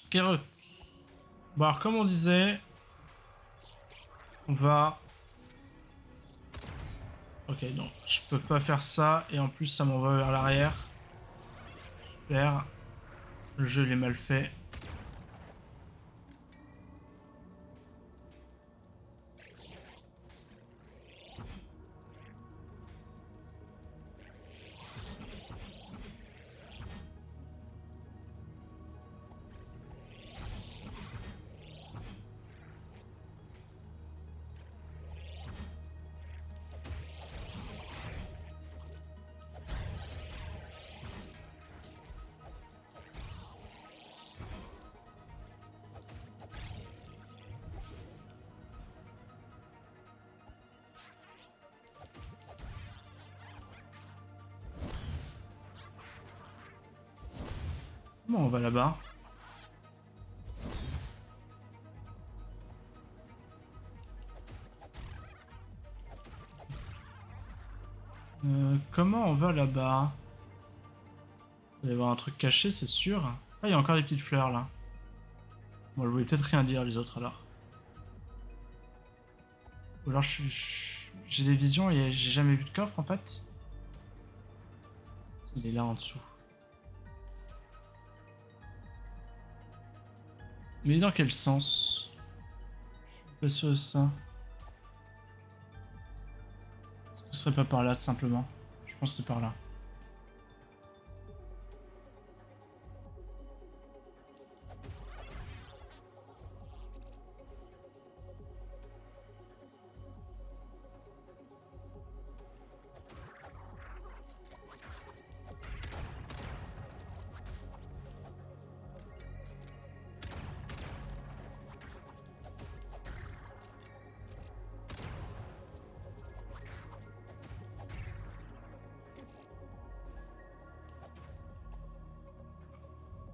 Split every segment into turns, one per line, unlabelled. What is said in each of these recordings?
Kéreux. Bon alors comme on disait, on va... Ok, non, je peux pas faire ça, et en plus ça m'envoie vers l'arrière. Super. Le jeu il est mal fait. Comment on va là-bas? Comment on va là-bas? Il va y avoir un truc caché, c'est sûr. Ah, il y a encore des petites fleurs là. Bon, je voulais peut-être rien dire les autres alors. Ou alors j'ai des visions et j'ai jamais vu de coffre en fait. Il est là en dessous. Mais dans quel sens? Je suis pas sûr de ça. Ce serait pas par là simplement. Je pense que c'est par là.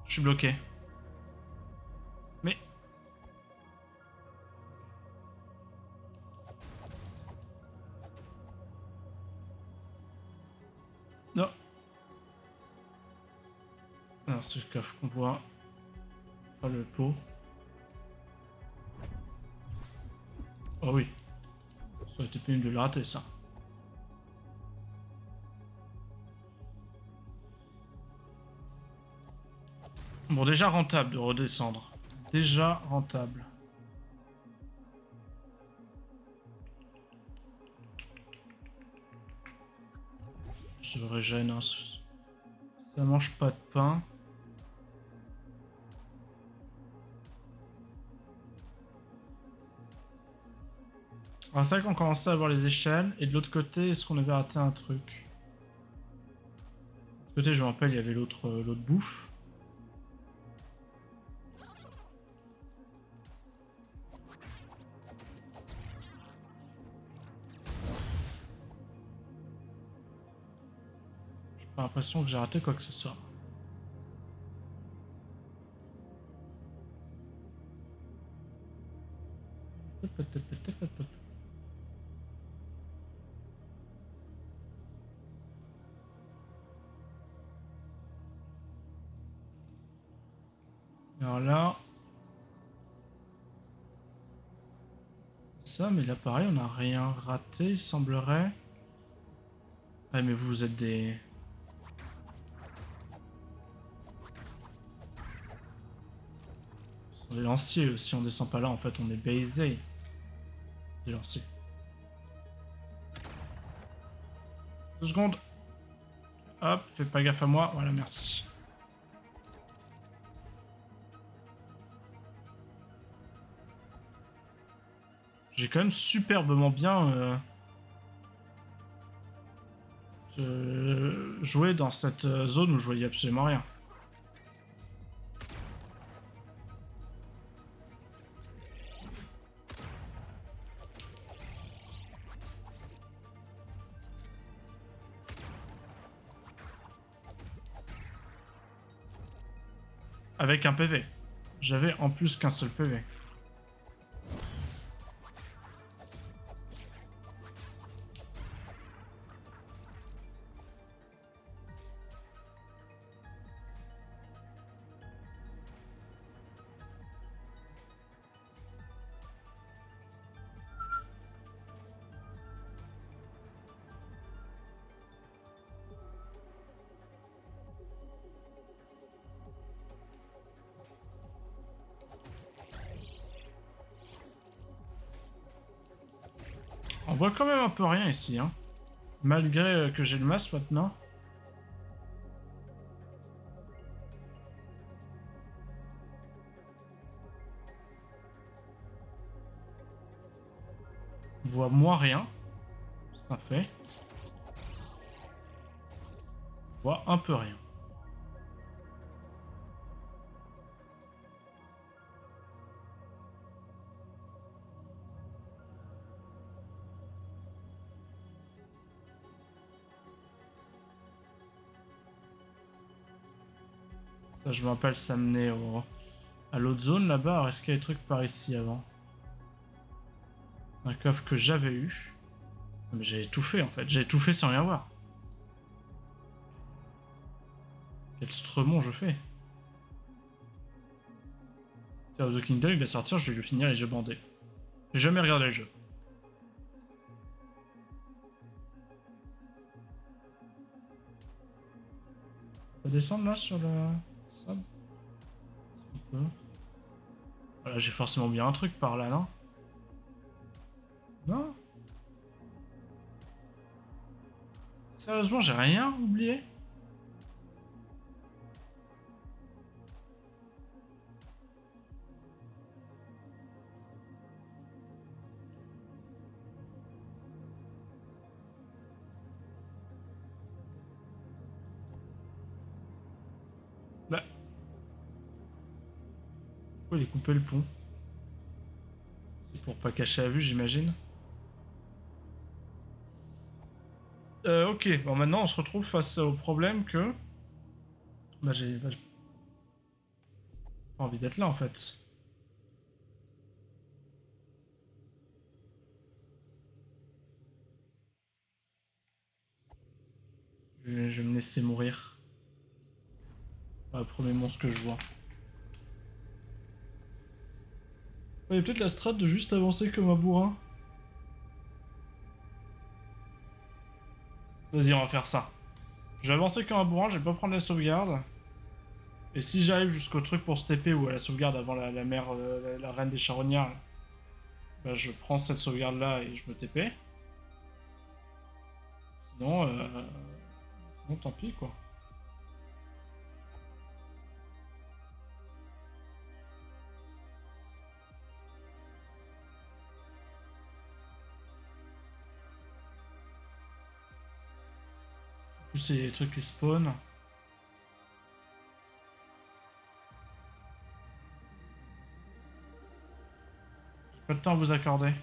Je suis bloqué. Mais... Non. Alors c'est le coffre qu'on voit. Pas le pot. Oh oui. Ça aurait été pénible de le rater ça. Bon, déjà rentable de redescendre. Déjà rentable. Ça régène, hein. Ça mange pas de pain. Alors c'est vrai qu'on commençait à voir les échelles. Et de l'autre côté, est-ce qu'on avait raté un truc? De l'autre côté, je me rappelle, il y avait l'autre bouffe. J'ai pas l'impression que j'ai raté quoi que ce soit. Alors là... Ça, mais là pareil, on n'a rien raté, il semblerait. Ah mais vous êtes des... Ce sont des lanciers, si on descend pas là, en fait, on est baisé. Des lanciers. 2 secondes. Hop, fais pas gaffe à moi. Voilà, merci. J'ai quand même superbement bien joué dans cette zone où je voyais absolument rien. Avec un PV. J'avais en plus qu'un seul PV. voit quand même un peu rien ici, hein. Malgré que j'ai le masque maintenant. On voit moins rien. C'est un fait. On voit un peu rien. Ça, je me rappelle, ça menait à l'autre zone là-bas. Alors, est-ce qu'il y a des trucs par ici avant? Un coffre que j'avais eu. Mais j'avais tout fait en fait. J'avais tout fait sans rien voir. Quel stremont je fais. Tears of the Kingdom, il va sortir, je vais lui finir les jeux bandés. J'ai jamais regardé le jeu. On va descendre là sur le sable. Si on peut. Voilà, j'ai forcément bien un truc par là, non? Non? Sérieusement, j'ai rien oublié? Bah. Pourquoi il est coupé le pont? C'est pour pas cacher la vue, j'imagine. Ok, bon maintenant on se retrouve face au problème que... j'ai pas envie d'être là en fait. Je vais me laisser mourir. Le premier monstre que je vois. Il y a peut-être la strat de juste avancer comme un bourrin. Vas-y, on va faire ça. Je vais avancer comme un bourrin, je vais pas prendre la sauvegarde. Et si j'arrive jusqu'au truc pour se TP ou à la sauvegarde avant la mère, la reine des charognards, bah je prends cette sauvegarde là et je me TP. Sinon, sinon tant pis quoi. En plus, c'est des trucs qui spawnent. J'ai pas de temps à vous accorder.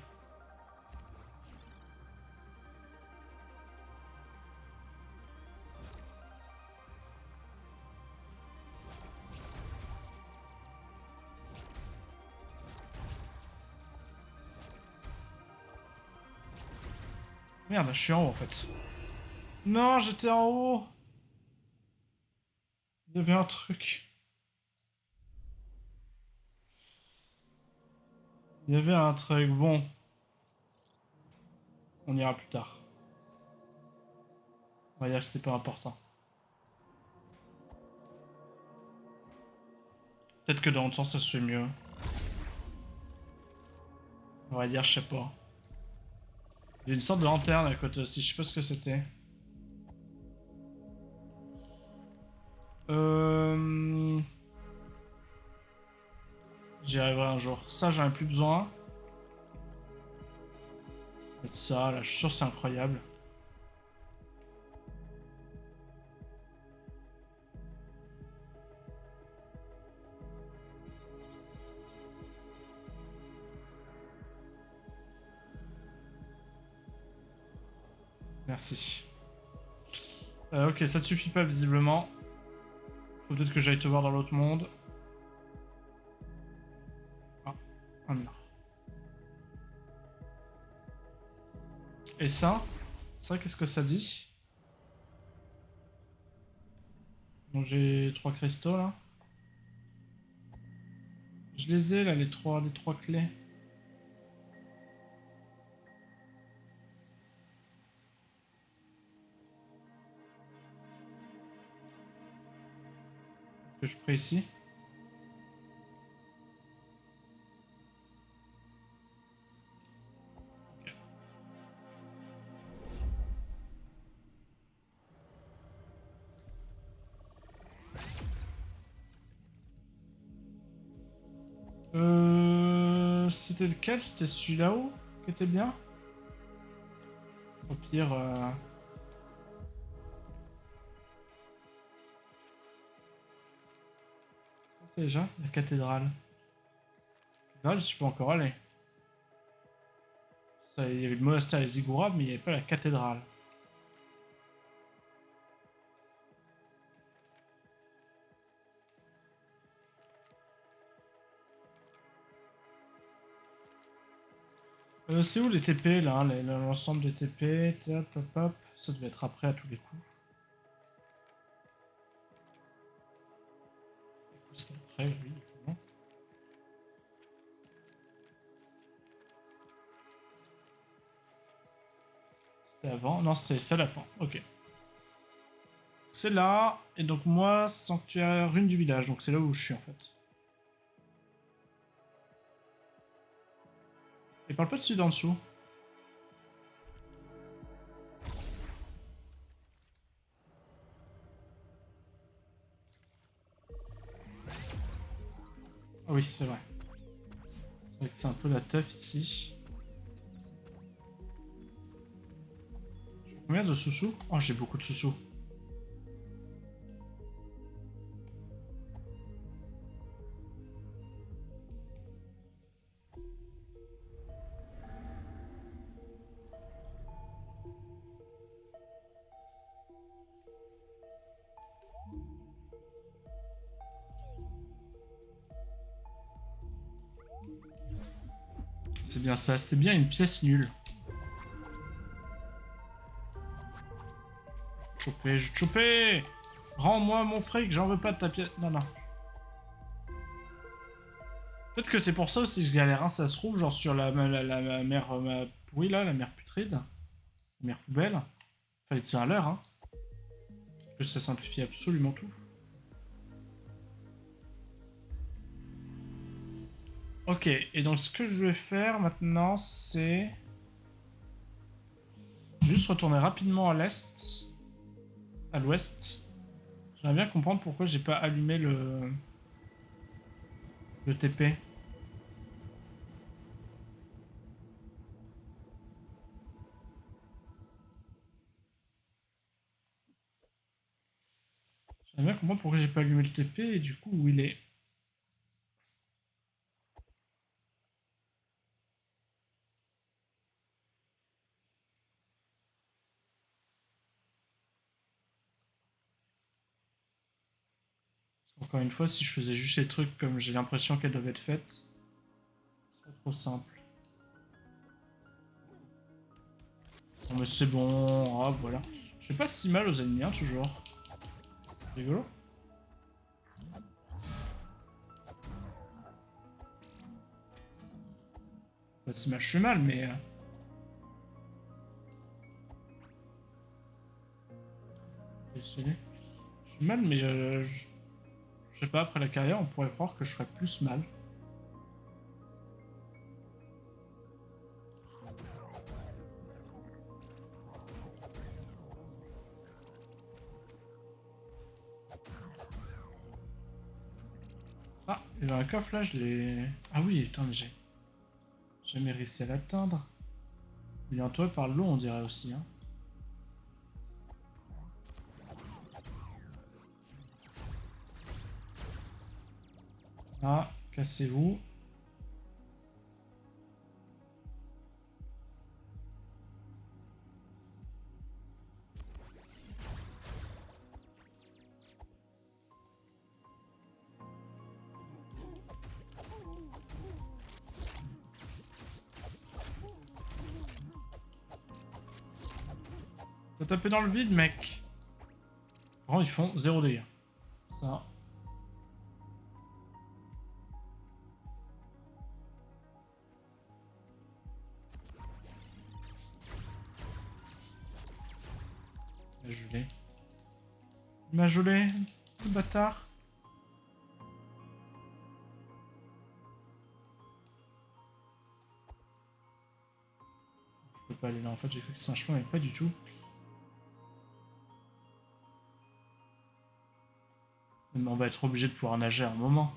Merde, je suis en haut en fait. Non, j'étais en haut. Il y avait un truc. Il y avait un truc. Bon. On ira plus tard. On va dire que c'était pas important. Peut-être que dans l'autre sens ça se fait mieux. On va dire, je sais pas. Il y a une sorte de lanterne à côté aussi, je sais pas ce que c'était. J'y arriverai un jour. Ça, j'en ai plus besoin. Peut-être ça, là, je suis sûr que c'est incroyable. Merci. Ok, ça ne suffit pas visiblement. Faut peut-être que j'aille te voir dans l'autre monde. Ah, un mur. Et ça? Ça, qu'est-ce que ça dit? Donc j'ai 3 cristaux là. Je les ai là, les trois clés. Que je prends ici. C'était lequel? C'était celui-là-haut qui était bien? Au pire... C'est déjà la cathédrale. La cathédrale, je suis pas encore allé. Ça, il y avait le monastère et les Ziggourats, mais il n'y avait pas la cathédrale. C'est où les TP là, l'ensemble des TP, hop, hop, hop. Ça devait être après à tous les coups. C'était après, oui, évidemment. C'était avant? Non, c'est à la fin, ok. C'est là, et donc moi, sanctuaire rune du village, donc c'est là où je suis en fait. Et parle pas de celui d'en dessous. Ah oui, c'est vrai. C'est vrai que c'est un peu la teuf ici. J'ai combien de sous-sous? Oh, j'ai beaucoup de sous-sous. C'est bien ça, c'était bien une pièce nulle. Je vais te choper. Rends-moi mon fric, j'en veux pas de ta pièce. Non, non. Peut-être que c'est pour ça aussi que je galère, hein, ça se trouve, genre sur la mer pourrie là, la mer putride, la mer poubelle. Fallait tirer à l'heure, hein. Que ça simplifie absolument tout. Ok, et donc ce que je vais faire maintenant, c'est... juste retourner rapidement à l'est, à l'ouest. J'aimerais bien comprendre pourquoi j'ai pas allumé le TP. J'aimerais bien comprendre pourquoi j'ai pas allumé le TP et du coup où il est. Encore une fois, si je faisais juste les trucs comme j'ai l'impression qu'elles doivent être faites, ce serait trop simple. Non mais c'est bon, ah voilà. Je fais pas si mal aux ennemis, hein, toujours. C'est rigolo. Pas si mal, je fais mal, mais... Désolé. Je suis mal, mais je sais pas, après la carrière, on pourrait croire que je ferais plus mal. Ah, il y avait un coffre là, je l'ai... Ah oui, attends, mais j'ai jamais réussi à l'atteindre. Il est entouré par l'eau, on dirait aussi, hein. Ah, cassez-vous. T'as tapé dans le vide, mec. Vraiment, ils font 0 dégâts. Ça. Il m'a gelé. Il m'a gelé, le bâtard. Je peux pas aller là, en fait, j'ai cru que c'est un chemin, mais pas du tout. Mais on va être obligé de pouvoir nager à un moment.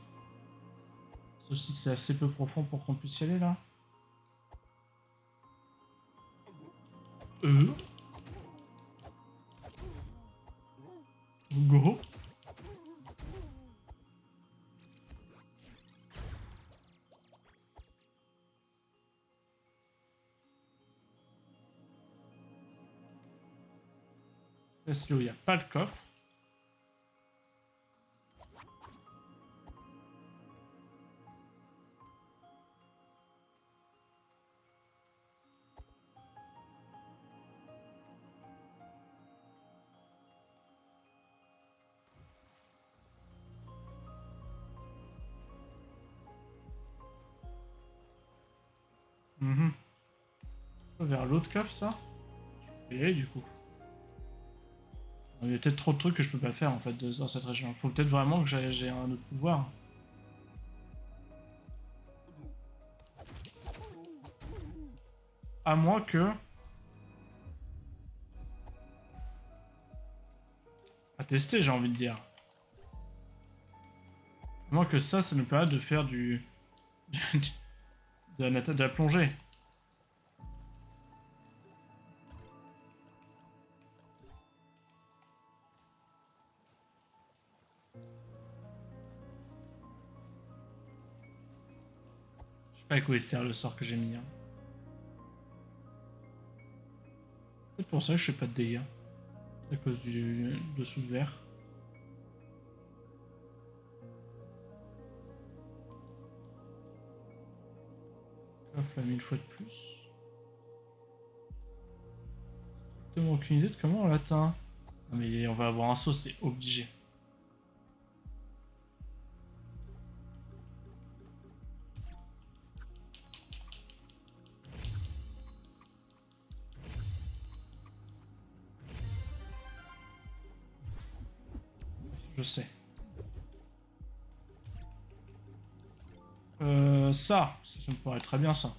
Aussi, c'est assez peu profond pour qu'on puisse y aller là. Go. Là, c'est là où il n'y a pas le coffre. Vers l'autre coffre, ça. Et du coup. Il y a peut-être trop de trucs que je peux pas faire en fait dans cette région. Faut peut-être vraiment que j'ai un autre pouvoir. À moins que... À tester, j'ai envie de dire. À moins que ça nous permette de faire du... de la plongée. Je sais pas à quoi il sert le sort que j'ai mis. Hein. C'est pour ça que je fais pas de dégâts. C'est à cause du dessous de verre. Coffre là 1000 fois de plus. Strictement aucune idée de comment on l'atteint. Non mais on va avoir un saut, c'est obligé. Je sais. Ça me paraît très bien ça.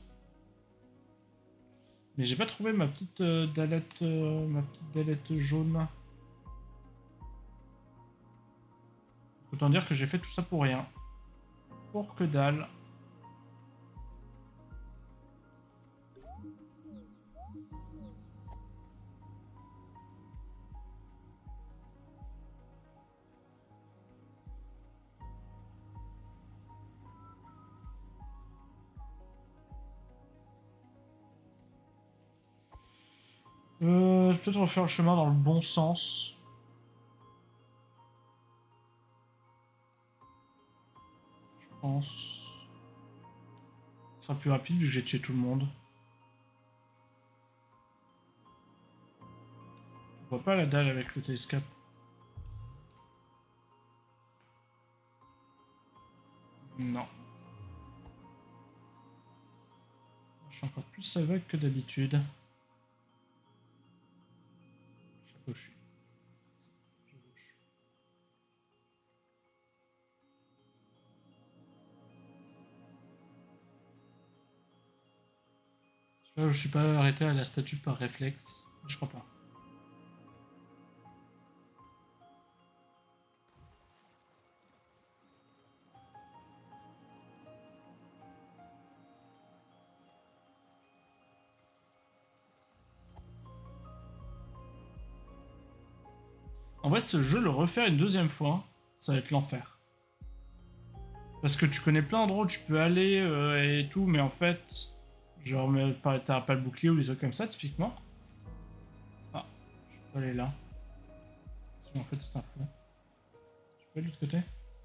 Mais j'ai pas trouvé ma petite dalette jaune. Autant dire que j'ai fait tout ça pour rien. Pour que dalle. Je vais peut-être refaire le chemin dans le bon sens. Je pense. Ce sera plus rapide vu que j'ai tué tout le monde. On voit pas la dalle avec le télescope. Non. Je suis encore plus aveugle que d'habitude. Je sais pas où je suis. Je sais où je suis. Je sais pas où je suis pas arrêté à la statue par réflexe. Je crois pas. En vrai, ce jeu, le refaire une deuxième fois, ça va être l'enfer. Parce que tu connais plein d'endroits où tu peux aller et tout, mais en fait, genre, t'as pas le bouclier ou des trucs comme ça, typiquement. Ah, je peux aller là. Parce en fait, c'est un fou. Je peux aller de l'autre côté.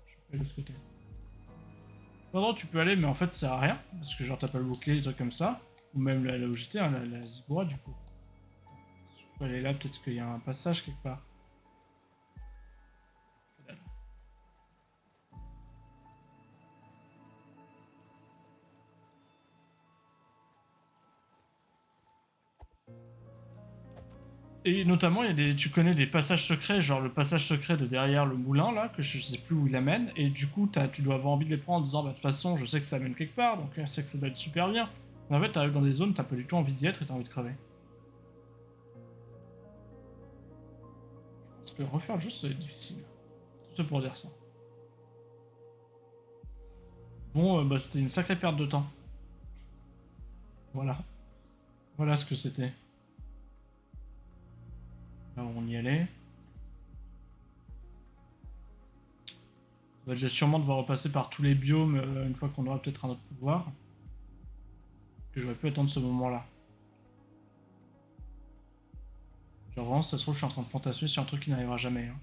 Je peux aller de l'autre côté. Plein d'endroits où tu peux aller, mais en fait, ça sert à rien. Parce que genre, t'as pas le bouclier, des trucs comme ça. Ou même là où j'étais, hein, la Ziggurat, du coup. Je peux aller là, peut-être qu'il y a un passage quelque part. Et notamment, tu connais des passages secrets, genre le passage secret de derrière le moulin, là, que je sais plus où il amène, et du coup, tu dois avoir envie de les prendre en disant, bah de toute façon, je sais que ça amène quelque part, donc je sais que ça doit être super bien. Mais en fait, t'arrives dans des zones, t'as pas du tout envie d'y être et t'as envie de crever. Parce que refaire le jeu, c'est difficile. Tout ça pour dire ça. Bon, bah, c'était une sacrée perte de temps. Voilà. Voilà ce que c'était. Là, on y allait. On va déjà sûrement devoir repasser par tous les biomes une fois qu'on aura peut-être un autre pouvoir. Que j'aurais pu attendre ce moment-là. Genre vraiment, ça se trouve, je suis en train de fantasmer sur un truc qui n'arrivera jamais. Hein.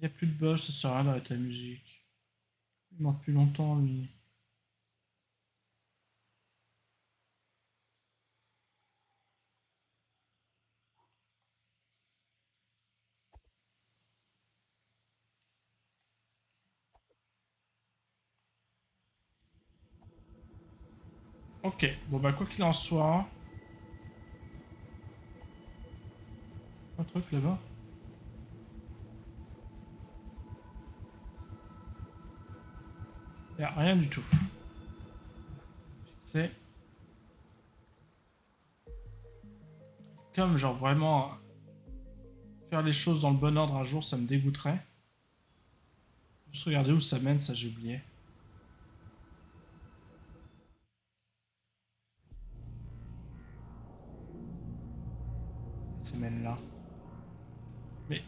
Il n'y a plus de boss, ça sert à rien d'arrêter la musique. Il est mort depuis longtemps, lui. Ok, bon bah quoi qu'il en soit... Un truc là-bas. Y'a rien du tout. C'est... Comme genre vraiment... Faire les choses dans le bon ordre un jour, ça me dégoûterait. Juste regarder où ça mène, ça j'ai oublié. Ça mène là. Mais...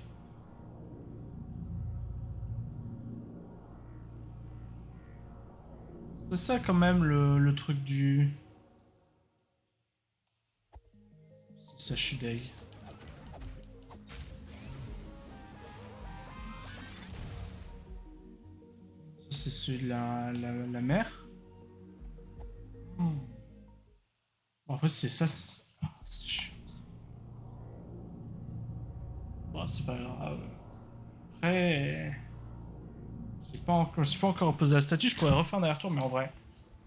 C'est ça quand même le truc du... Ça, je suis deg. Ça, c'est celui de la mer. Hmm. Bon, après, c'est ça... C'est chiant. Bon, c'est pas grave. Après... Je suis pas encore posé la statue, je pourrais refaire un aller-retour, mais en vrai...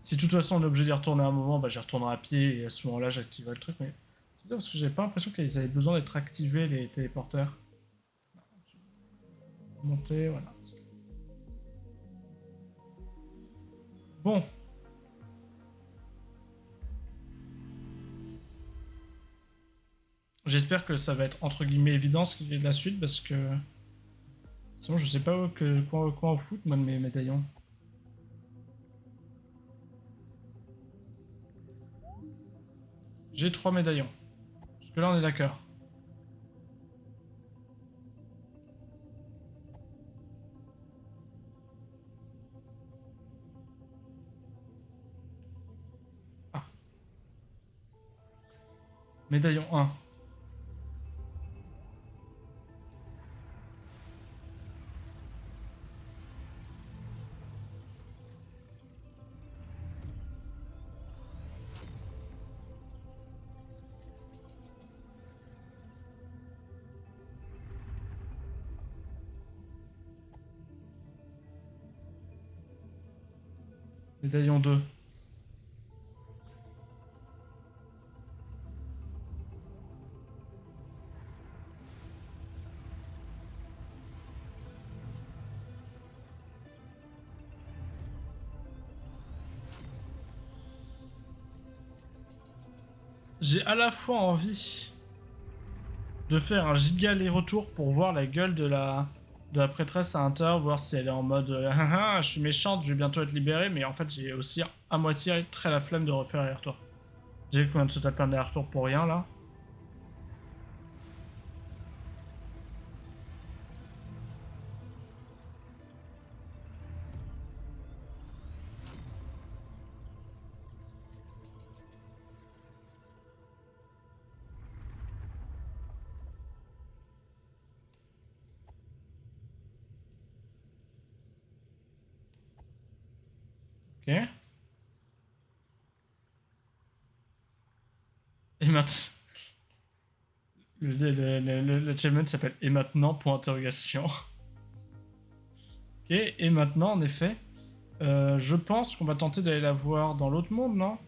Si de toute façon on est obligé d'y retourner à un moment, bah j'y retournerai à pied et à ce moment-là j'activerai le truc, mais... C'est bien parce que j'avais pas l'impression qu'ils avaient besoin d'être activés, les téléporteurs. Monter, voilà. Bon. J'espère que ça va être entre guillemets évident ce qu'il y a de la suite parce que... Sinon je sais pas quoi en foutre moi de mes médaillons. J'ai 3 médaillons. Parce que là on est d'accord. Ah. Médaillon 1. Médaillon 2. J'ai à la fois envie de faire un giga aller-retour pour voir la gueule de la prêtresse à Hunter, voir si elle est en mode ah, ah, je suis méchante, je vais bientôt être libérée, mais en fait j'ai aussi à moitié très la flemme de refaire aller-retour. J'ai vu qu'on vient de se taper un aller-retour pour rien là. Ok. Et maintenant. L'achievement s'appelle Et maintenant point d'interrogation. Ok, et maintenant en effet. Je pense qu'on va tenter d'aller la voir dans l'autre monde, non?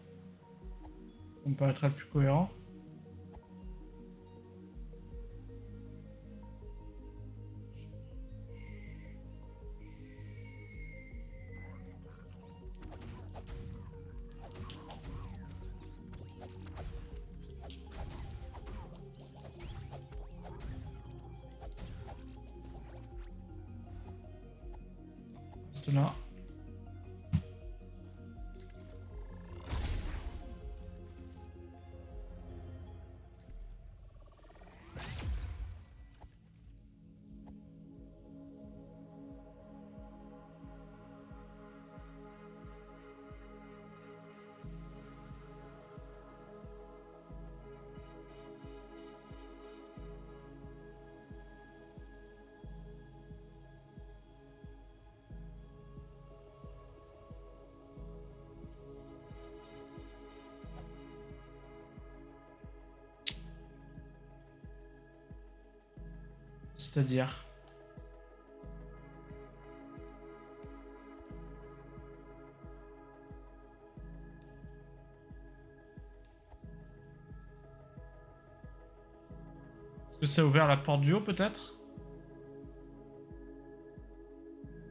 Ça me paraîtrait le plus cohérent. reste là. C'est-à-dire... Est-ce que ça a ouvert la porte du haut, peut-être?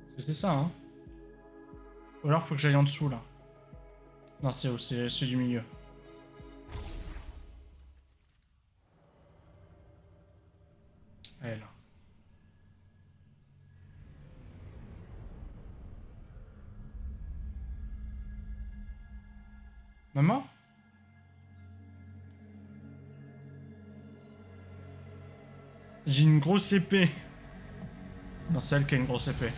Parce que c'est ça, hein. Ou alors, faut que j'aille en dessous, là. Non, c'est où? C'est celui du milieu. Elle est là. Maman? J'ai une grosse épée. Non, c'est elle qui a une grosse épée.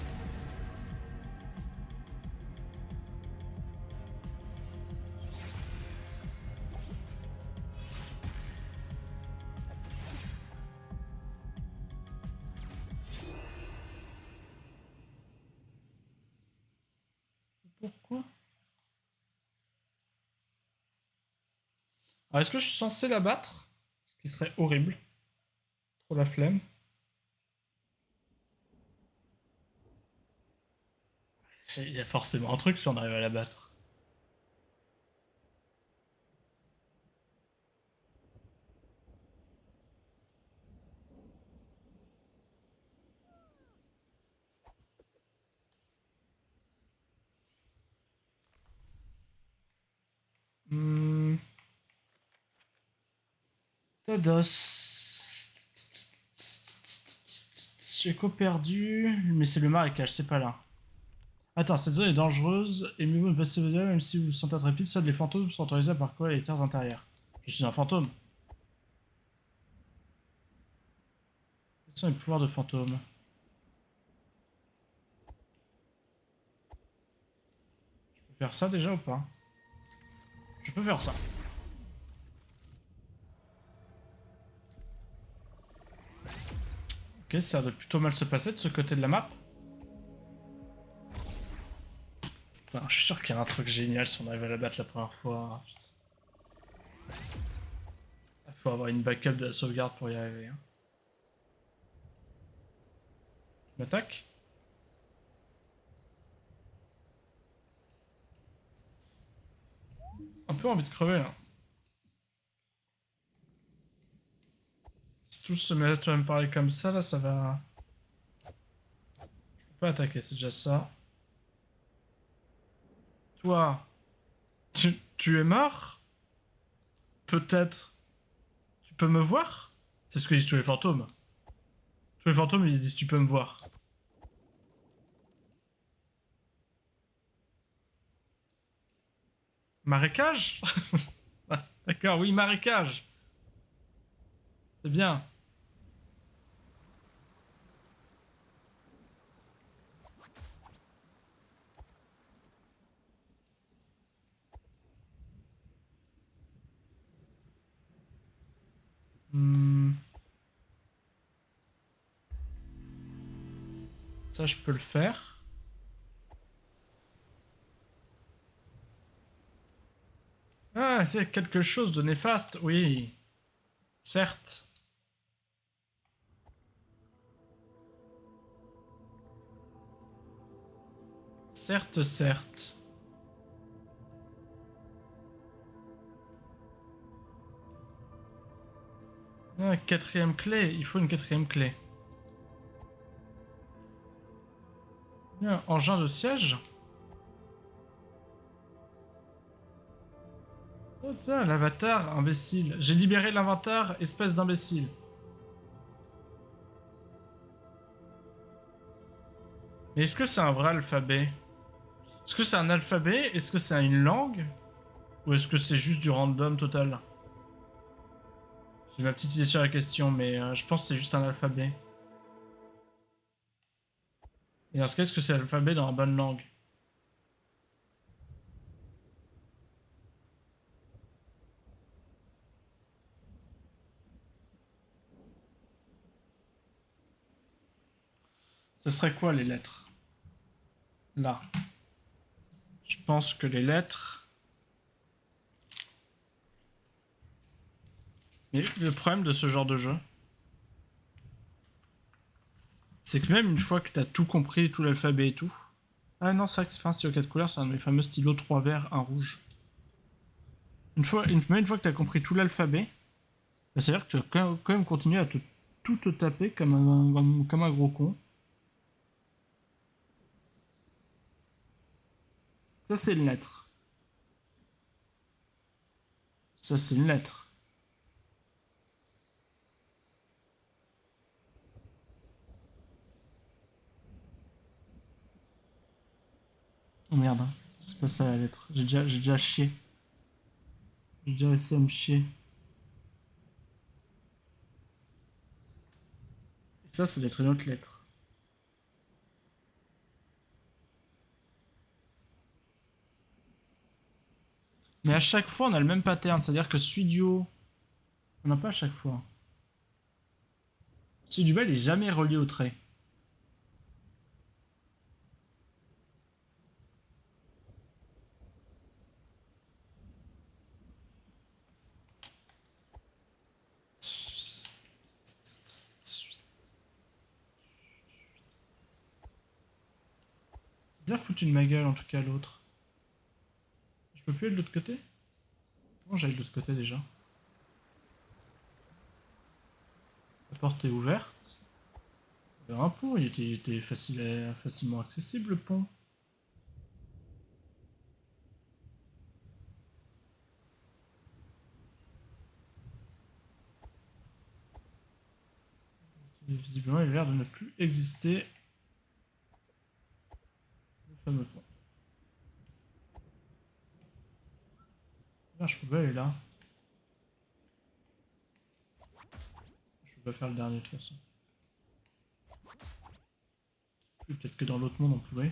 Pourquoi? Alors, est-ce que je suis censé la battre? Ce qui serait horrible. Trop la flemme. Il y a forcément un truc si on arrive à la battre. Tados. J'ai perdu, mais c'est le marécage, c'est pas là. Attends, cette zone est dangereuse. Aimez-vous ne passer au-delà, même si vous vous sentez intrépide, seuls les fantômes sont autorisés à parcourir les terres intérieures. Je suis un fantôme. Quels sont les pouvoirs de fantôme? Je peux faire ça déjà ou pas? Je peux faire ça. Ok, ça doit plutôt mal se passer de ce côté de la map. Putain, je suis sûr qu'il y a un truc génial si on arrive à la battre la première fois. Il faut avoir une backup de la sauvegarde pour y arriver. Hein. Je m'attaque. Un peu envie de crever là. Si tous se mettent à me parler comme ça, là, ça va... Je peux pas attaquer, c'est déjà ça. Toi, tu es mort? Peut-être. Tu peux me voir? C'est ce que disent tous les fantômes. Tous les fantômes, ils disent tu peux me voir. Marécage? D'accord, oui, marécage. C'est bien. Ça, je peux le faire. Ah, c'est quelque chose de néfaste, oui. Certes. Certes, certes. Ah, quatrième clé, il faut une quatrième clé. Ah, engin de siège. Oh ça, l'avatar, imbécile. J'ai libéré l'inventaire, espèce d'imbécile. Mais est-ce que c'est un vrai alphabet? Est-ce que c'est un alphabet? Est-ce que c'est une langue? Ou est-ce que c'est juste du random total? J'ai ma petite idée sur la question, mais je pense que c'est juste un alphabet. Et dans ce cas, est-ce que c'est l'alphabet dans la bonne langue? Ce serait quoi les lettres? Là. Je pense que les lettres... Mais le problème de ce genre de jeu, c'est que même une fois que t'as tout compris, tout l'alphabet et tout... Ah non, c'est vrai que c'est pas un stylo 4 couleurs, c'est un de mes fameux stylos 3 verts, un rouge. Même une fois que t'as compris tout l'alphabet, bah, c'est-à-dire que tu vas quand même continuer à tout te taper comme un gros con. Ça, c'est une lettre. Ça, c'est une lettre. Oh merde, hein. C'est pas ça la lettre. J'ai déjà chié. J'ai déjà essayé à me chier. Et ça doit être une autre lettre. Mais à chaque fois, on a le même pattern. C'est-à-dire que celui du haut, on n'a pas à chaque fois. Celui du bas, il est jamais relié au trait. C'est bien foutu de ma gueule, en tout cas, l'autre. Je peux plus aller de l'autre côté? Comment j'aille de l'autre côté, déjà? La porte est ouverte. Il y avait un pont, il était facilement accessible, le pont. Visiblement, il a l'air de ne plus exister. Le fameux pont. Ah, je peux pas aller là. Je peux pas faire le dernier de toute façon. Peut-être que dans l'autre monde on pouvait.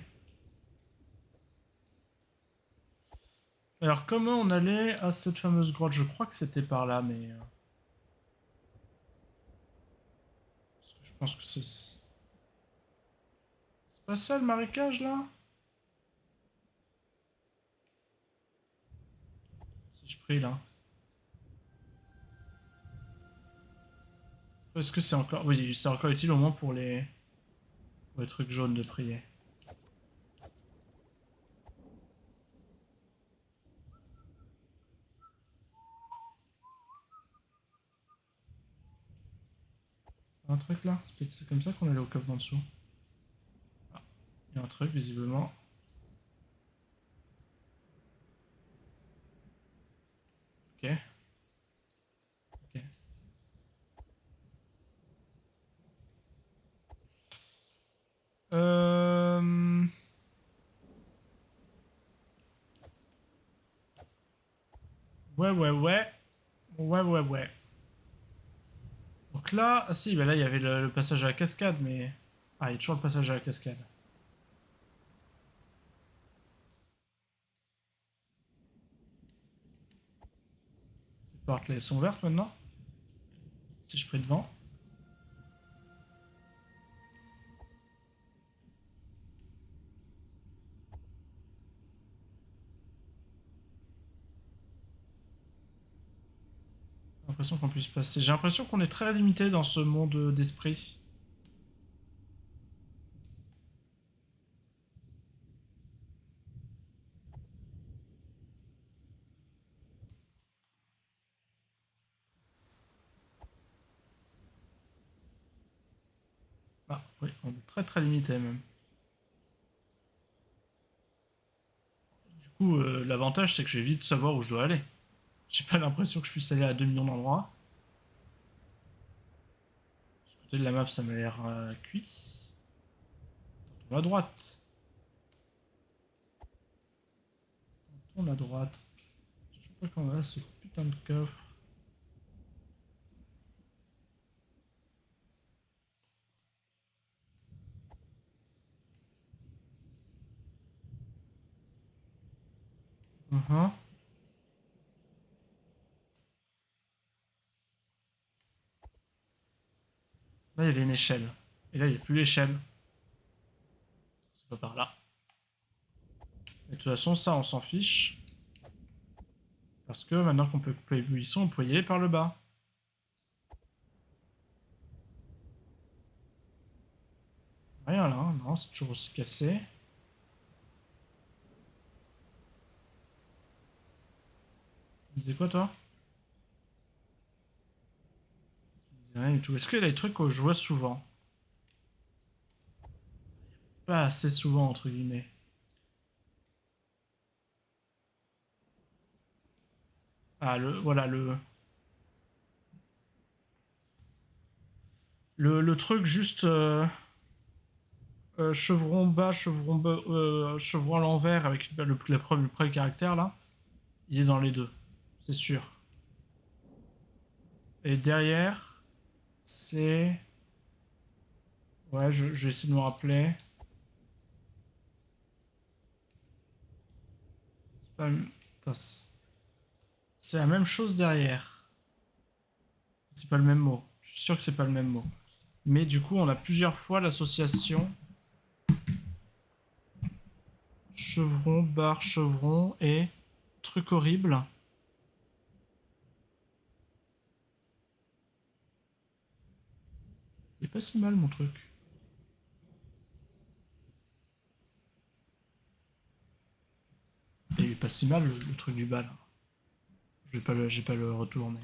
Alors comment on allait à cette fameuse grotte? Je crois que c'était par là, mais... Parce que je pense que c'est... C'est pas ça le marécage là? Si je prie là. Est-ce que c'est encore... Oui, c'est encore utile au moins pour les trucs jaunes de prier. Un truc là? C'est peut-être comme ça qu'on allait au coffre d'en dessous. Ah, il y a un truc visiblement. Ok. Ok. Euh... Ouais, ouais, ouais. Ouais, ouais, ouais. Donc là, ah si, bah là il y avait le passage à la cascade, mais... Ah, il y a toujours le passage à la cascade. Ces portes là, elles sont ouvertes maintenant? Si je prie devant. J'ai l'impression qu'on puisse passer. J'ai l'impression qu'on est très limité dans ce monde d'esprit. Ah, oui, on est très très limité même. Du coup, l'avantage c'est que je vais vite savoir où je dois aller. J'ai pas l'impression que je puisse aller à 2 millions d'endroits. Ce côté de la map, ça m'a l'air cuit. Tourne à droite. Tourne à droite. Je sais pas quand on a ce putain de coffre. Là, il y avait une échelle. Et là, il n'y a plus l'échelle. C'est pas par là. Et de toute façon, ça, on s'en fiche. Parce que maintenant qu'on peut couper les buissons, on peut y aller par le bas. Rien là, hein. Non, c'est toujours aussi cassé. Tu disais quoi, toi? Tu disais rien du tout. Est-ce qu'il y a des trucs que je vois souvent? Pas assez souvent, entre guillemets. Ah, voilà, le truc juste chevron à l'envers avec le premier caractère là, il est dans les deux, c'est sûr. Et derrière, c'est. Ouais, je vais essayer de me rappeler. C'est la même chose derrière. C'est pas le même mot. Je suis sûr que c'est pas le même mot. Mais du coup, on a plusieurs fois l'association chevron, barre, chevron et truc horrible. Il est pas si mal mon truc. Et il est pas si mal le truc du bas là. J'ai pas le retourner.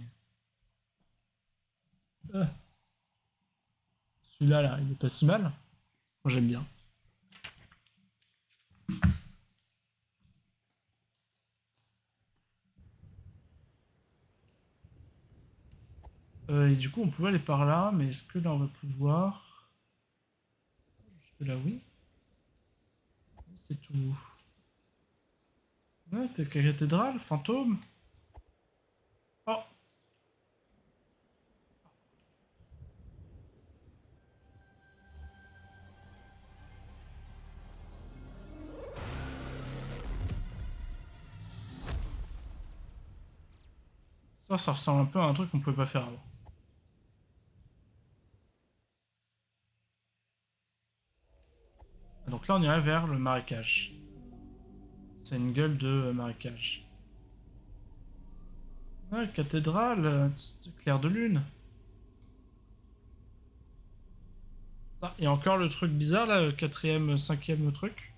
Celui-là là, il est pas si mal. Moi j'aime bien. Et du coup, on pouvait aller par là, mais est-ce que là on va pouvoir. Jusque là, oui. C'est tout. Ouais, t'es cathédrale, fantôme. Oh, ça ressemble un peu à un truc qu'on pouvait pas faire avant. Donc là, on irait vers le marécage. C'est une gueule de marécage. Ouais, cathédrale, clair de lune. Ah, et encore le truc bizarre là, quatrième, cinquième truc.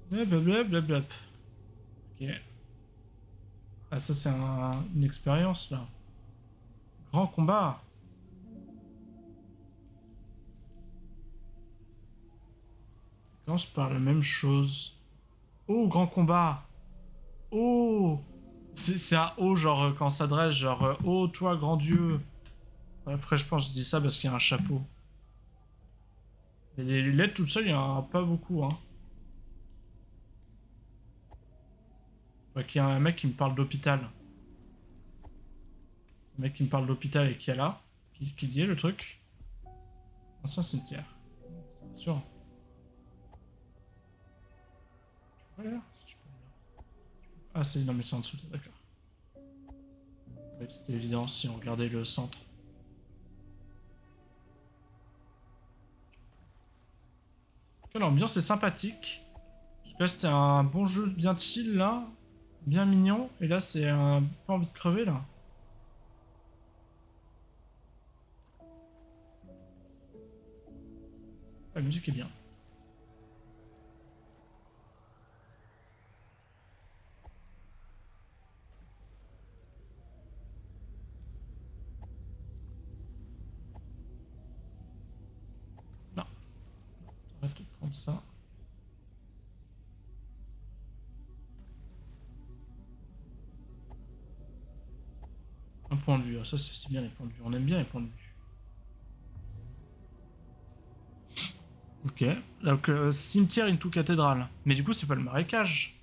Blablabla. Ok. Ah, ça c'est une expérience là. Grand combat. Commence par la même chose. Oh, grand combat. Oh. C'est un oh genre quand on s'adresse, genre oh toi grand dieu. Après je pense que je dis ça parce qu'il y a un chapeau. Et les lettres toutes seules, il y en a pas beaucoup hein. Faut qu'il y a un mec qui me parle d'hôpital. Un mec qui me parle d'hôpital et qui est là. Qui dit le truc. Ancien cimetière. C'est sûr. Voilà, si je peux le Ah c'est non mais c'est en dessous, d'accord. Ouais, c'était évident si on regardait le centre. L'ambiance est sympathique. Parce que là c'était un bon jeu bien chill là. Bien mignon. Et là c'est un pas envie de crever là. La musique est bien. Non, arrête de prendre ça. Un point de vue, ah, ça c'est bien les points de vue. On aime bien les points de vue. Ok, donc cimetière into cathédrale. Mais du coup, c'est pas le marécage.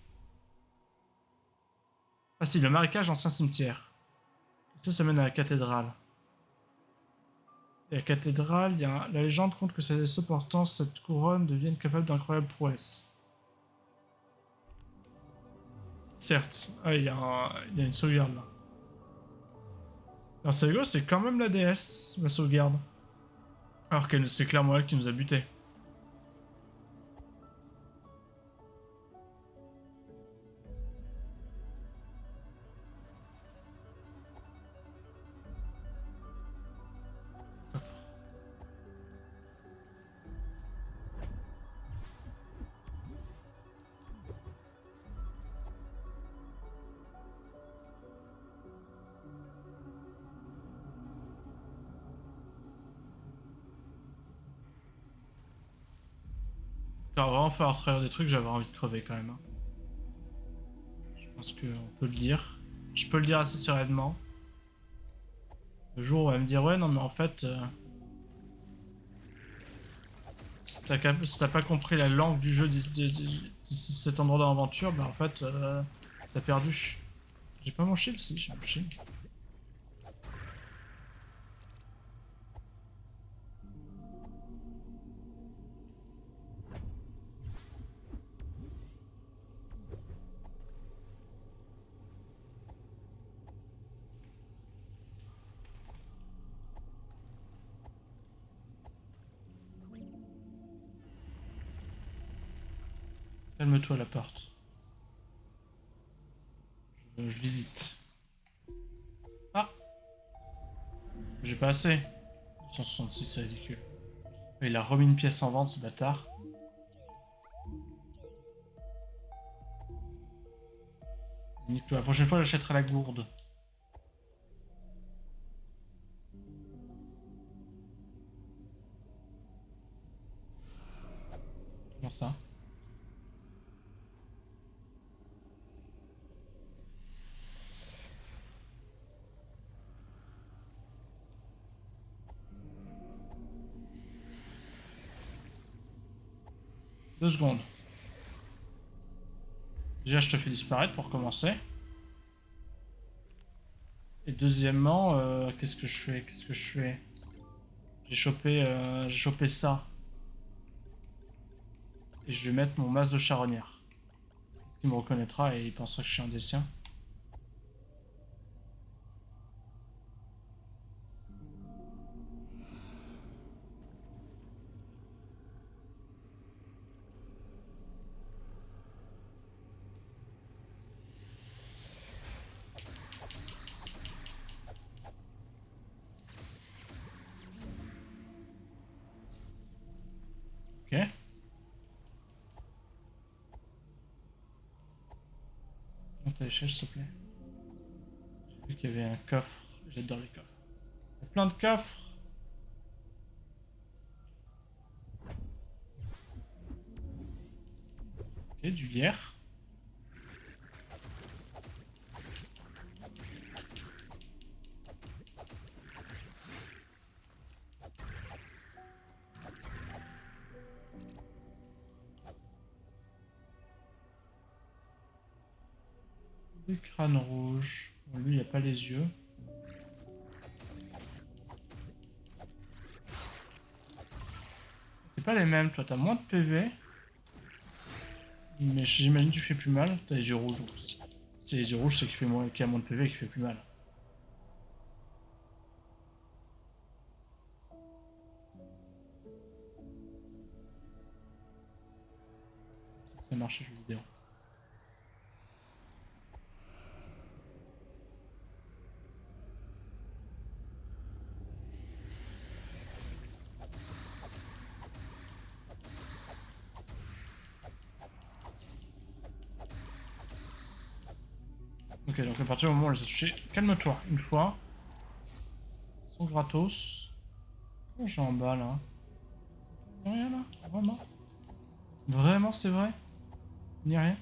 Ah si, le marécage, ancien cimetière. Ça mène à la cathédrale. Et la cathédrale, la légende compte que ses vaisseaux portant cette couronne deviennent capables d'incroyables prouesses. Certes. Ah, il y a une sauvegarde là. Alors c'est rigolo, c'est quand même la déesse, la sauvegarde. Alors que c'est clairement elle qui nous a butés. Coffre. Alors, vraiment faire travers des trucs, j'avais envie de crever quand même. Hein. Je pense qu'on peut le dire. Je peux le dire assez sereinement. Le jour où elle va me dire ouais non mais en fait si t'as pas compris la langue du jeu d'ici cet endroit dans l'aventure, bah en fait t'as perdu. J'ai pas mon shield si, j'ai mon shield. Calme-toi la porte. Je visite. Ah, j'ai pas assez. 266 c'est ridicule. Il a remis une pièce en vente ce bâtard. Nique-toi, la prochaine fois j'achèterai la gourde. Comment ça? Deux secondes. Déjà je te fais disparaître pour commencer. Et deuxièmement, qu'est-ce que je fais? Qu'est-ce que je fais? J'ai chopé ça. Et je vais mettre mon masque de charognard. Il me reconnaîtra et il pensera que je suis un des siens. Ok. Monte à l'échelle s'il te plaît. J'ai vu qu'il y avait un coffre. J'adore les coffres. Il y a plein de coffres. Ok, du lierre. Des crânes rouges. Bon, lui, il a pas les yeux. C'est pas les mêmes, toi, t'as moins de PV. Mais j'imagine que tu fais plus mal. T'as les yeux rouges aussi. C'est les yeux rouges, c'est qu'il a moins de PV et qui fait plus mal. Ça marche les jeux vidéo. Ok, donc à partir du moment où on les a touchés, calme-toi, une fois. Ils sont gratos. Comment j'ai en bas là? Y'a rien là? Vraiment? Vraiment c'est vrai? Il n'y a rien?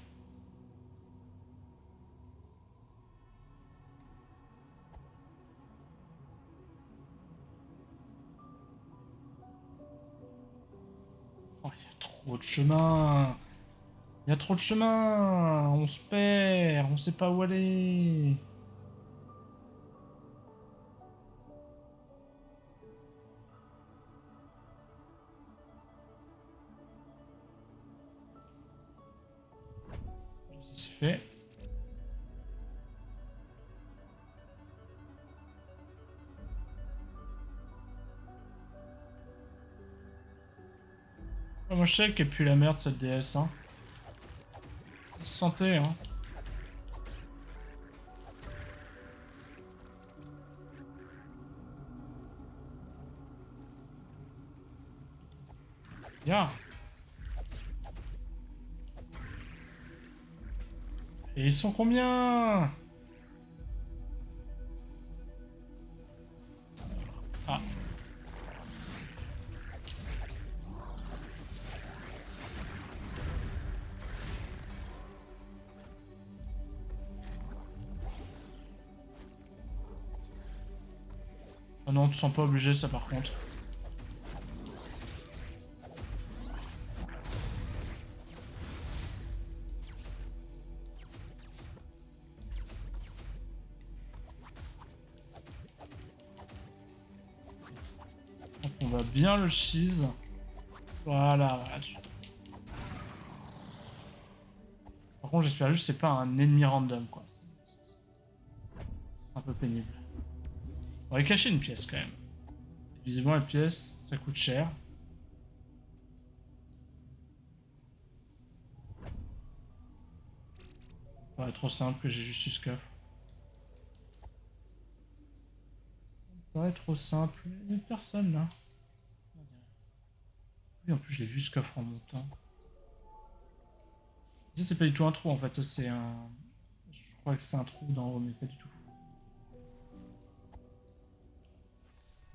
trop de chemin. Il y a trop de chemin. On se perd. On sait pas où aller. Ça c'est fait. Moi je sais qu'elle pue la merde cette DS. Hein. Santé, hein. Bien. Et ils sont combien? Ah. Ah non, tu sens pas obligé ça par contre. Donc on va bien le cheese. Voilà, voilà. Par contre, j'espère juste que c'est pas un ennemi random, quoi. C'est un peu pénible. On va cacher une pièce, quand même. Visiblement, la pièce, ça coûte cher. Ça paraît trop simple que j'ai juste eu ce coffre. Ça paraît trop simple. Il y a personne, là. Oui, en plus, je l'ai vu, ce coffre, en montant. Ça, c'est pas du tout un trou, en fait. Ça, c'est un... Je crois que c'est un trou d'en haut, mais pas du tout.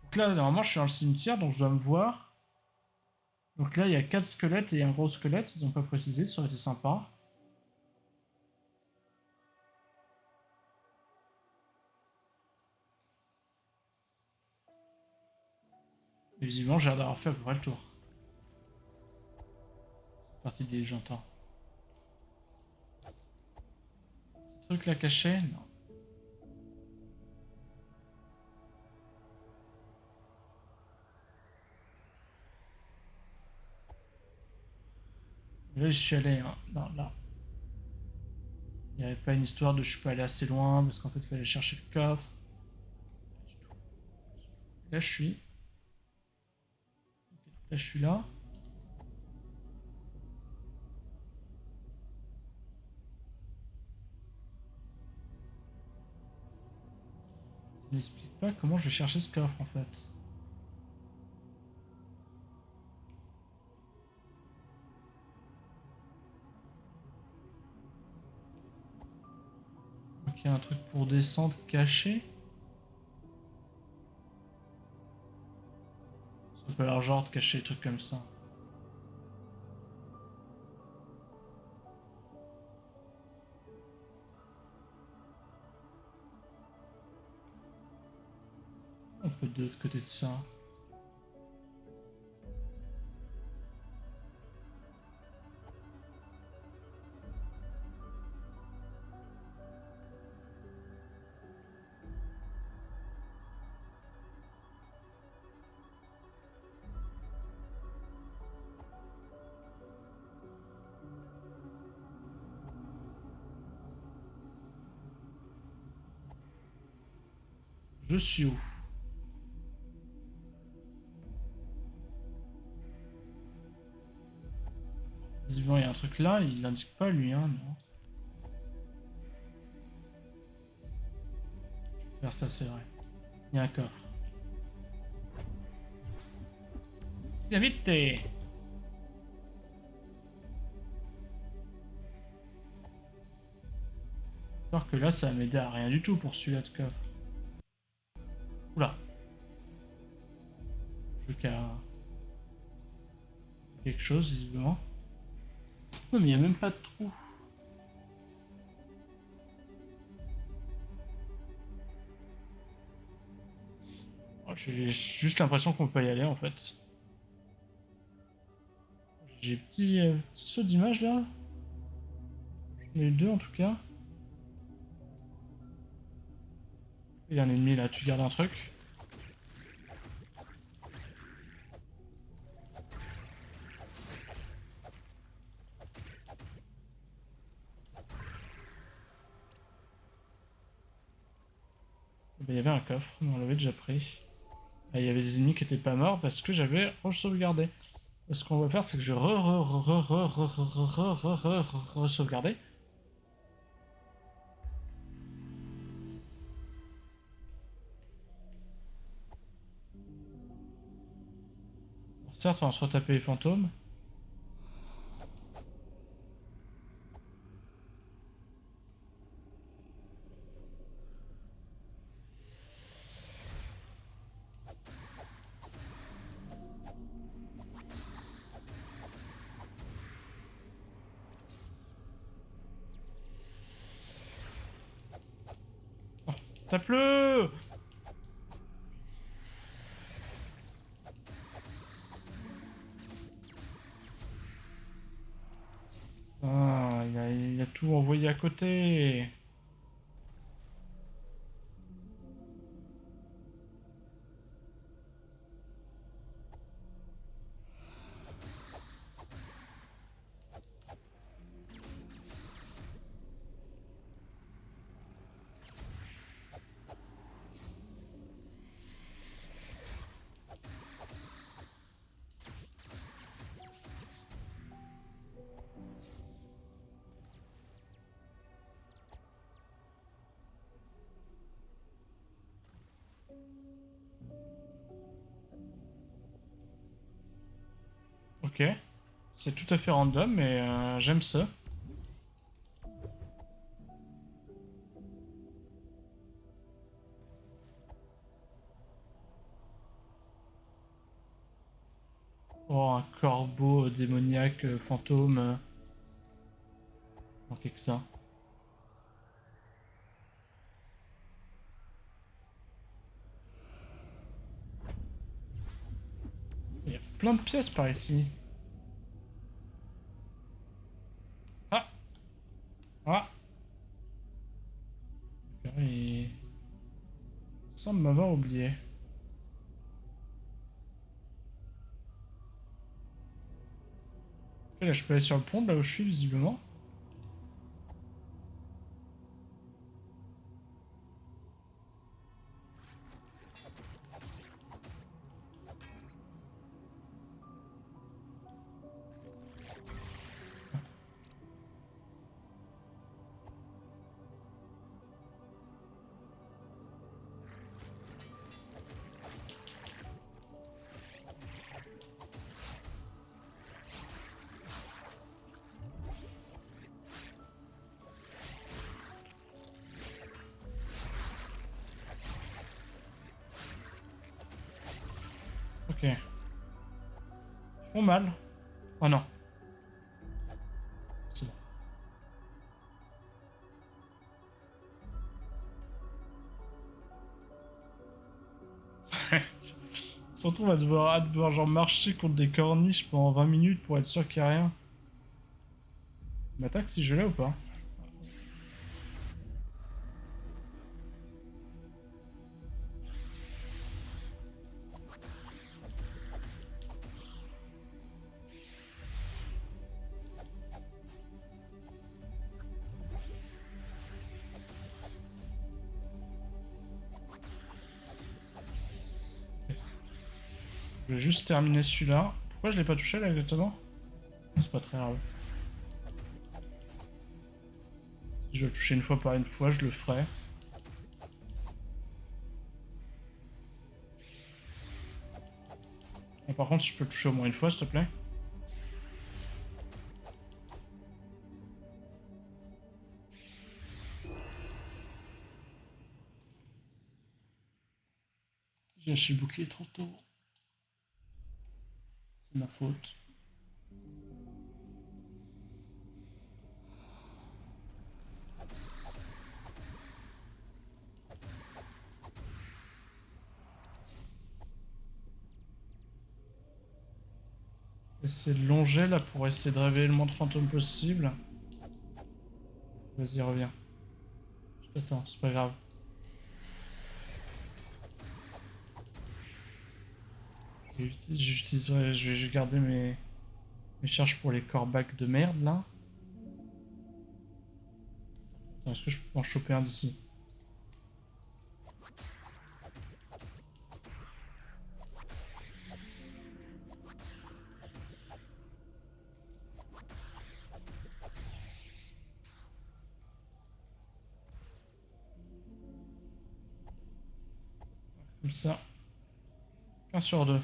Donc là, normalement, je suis dans le cimetière, donc je dois me voir. Donc là, il y a 4 squelettes et un gros squelette. Ils ont pas précisé, ça aurait été sympa. Et visiblement, j'ai l'air d'avoir fait à peu près le tour. C'est parti des j'entends. Truc là caché? Non. Là, je suis allé, hein. Non, là. Il n'y avait pas une histoire de je suis pas allé assez loin parce qu'en fait, il fallait chercher le coffre. Pas du tout. Là, je suis. Là, je suis là. Ça n'explique pas comment je vais chercher ce coffre en fait. Donc, il y a un truc pour descendre caché. Ça peut avoir genre de cacher des trucs comme ça. On peut de l'autre côté de ça. Je suis où? Visiblement, il y a un truc là, il l'indique pas lui, hein, non. Vers ça, c'est vrai. Il y a un coffre. Bien vite, t'es. J'espère que là, ça va m'aider à rien du tout pour celui-là de coffre. Oula. Je veux qu'à quelque chose, visiblement. Non, mais il n'y a même pas de trou. Oh, j'ai juste l'impression qu'on peut pas y aller en fait. J'ai J'ai petit saut d'image là. J'en ai eu deux en tout cas. Il y a un ennemi là, tu gardes un truc. Il y avait un coffre, mais on l'avait déjà pris. Ah, il y avait des ennemis qui étaient pas morts parce que j'avais re-sauvegardé. Ce qu'on va faire, c'est que je vais re-sauvegarder. Certes, on va se retaper les fantômes. Tape-le! Ah, il a tout envoyé à côté. Ok. C'est tout à fait random, mais j'aime ça. Oh, un corbeau démoniaque, fantôme. Manquait que ça. Il y a plein de pièces par ici. Ah! Ah! Il semble m'avoir oublié. Ok, là, je peux aller sur le pont, là où je suis, visiblement. Ok. Ils font mal. Oh non. C'est bon. On se retrouve à devoir genre marcher contre des corniches pendant 20 minutes pour être sûr qu'il n'y a rien. Il m'attaque si je l'ai ou pas? Je vais juste terminer celui-là. Pourquoi je l'ai pas touché là exactement? C'est pas très grave. Si je veux le toucher une fois par une fois, je le ferai. Bon, par contre, si je peux le toucher au moins une fois, s'il te plaît. J'ai lâché le bouclier trop tôt. C'est ma faute. Essayer de longer là pour essayer de réveiller le moins de fantômes possible. Vas-y, reviens. Je t'attends, c'est pas grave. J'utiliserai, je vais garder mes charges pour les corbacs de merde là. Attends, est-ce que je peux en choper un d'ici? Comme ça. 1 sur 2.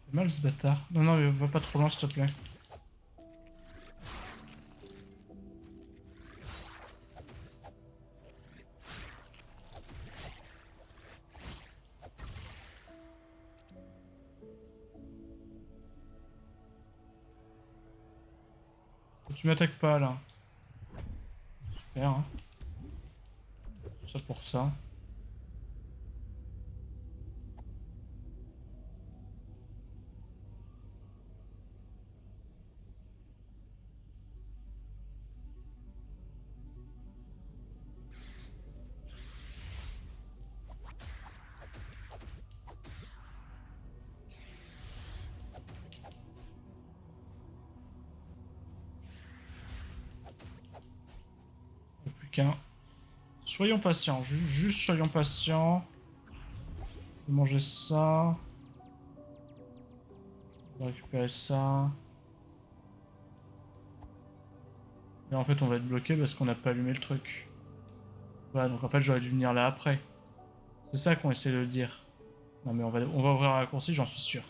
Fait mal ce bâtard. Non, non, mais va pas trop loin, s'il te plaît. Tu m'attaques pas là. Super, hein. Tout ça pour ça. Plus qu'un. Soyons patients, juste soyons patients. Je vais manger ça. On va récupérer ça. Et en fait, on va être bloqué parce qu'on n'a pas allumé le truc. Voilà, donc en fait, j'aurais dû venir là après. C'est ça qu'on essaie de dire. Non, mais on va ouvrir un raccourci, j'en suis sûr.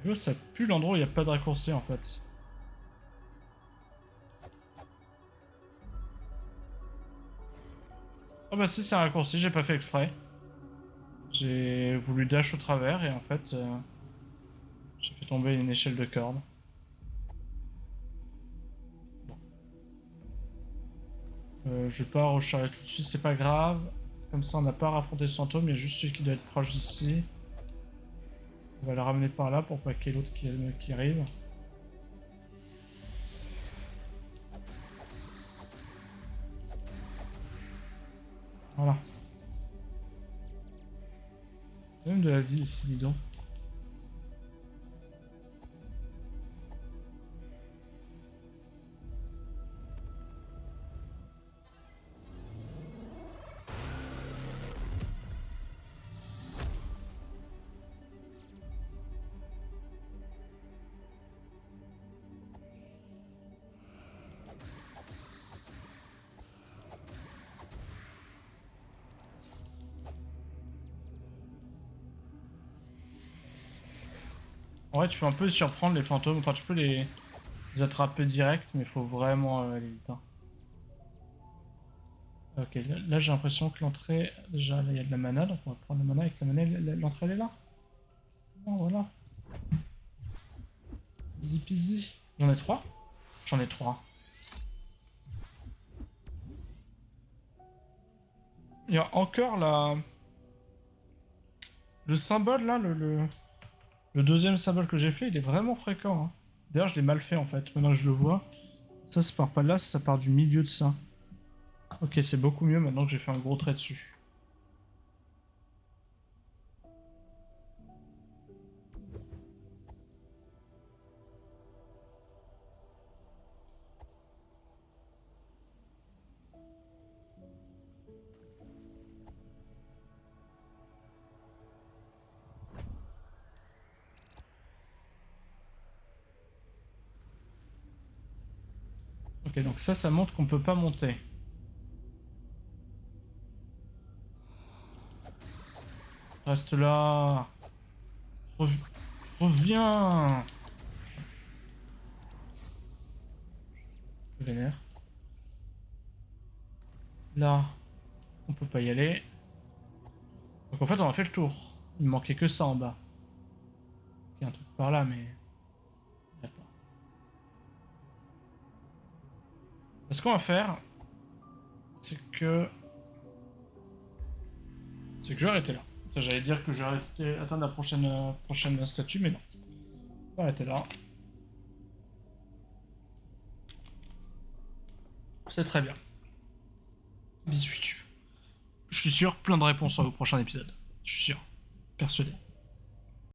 Je vois, ça pue l'endroit où il n'y a pas de raccourci en fait. Ah bah si, c'est un raccourci, j'ai pas fait exprès. J'ai voulu dash au travers et en fait, j'ai fait tomber une échelle de corde. Bon. Je vais pas recharger tout de suite, c'est pas grave. Comme ça, on n'a pas à affronter ce fantôme, il y a juste celui qui doit être proche d'ici. On va le ramener par là pour pas qu'il y ait l'autre qui arrive. Voilà. Il y a même de la vie ici, dis donc. En vrai, tu peux un peu surprendre les fantômes, enfin tu peux les attraper direct, mais il faut vraiment aller vite. Hein. Ok, là, j'ai l'impression que l'entrée, déjà là il y a de la mana, donc on va prendre la mana avec la mana, l'entrée elle est là. Bon, voilà. Easy peasy. J'en ai 3. J'en ai 3. Il y a encore la... Le symbole là, le deuxième symbole que j'ai fait, il est vraiment fréquent. Hein. D'ailleurs, je l'ai mal fait en fait, maintenant que je le vois. Ça part pas de là, ça part du milieu de ça. Ok, c'est beaucoup mieux maintenant que j'ai fait un gros trait dessus. Ok, donc ça montre qu'on peut pas monter. Reste là. Reviens. Vénère. Là, on peut pas y aller. Donc en fait, on a fait le tour. Il me manquait que ça en bas. Il y a un truc par là, mais... il y a pas. Ce qu'on va faire, c'est que je vais arrêter là. J'allais dire que je vais attendre la prochaine statue, mais non. On va arrêter là. C'est très bien. Bisous. Je suis sûr, plein de réponses au prochain épisode. Je suis sûr. Persuadé.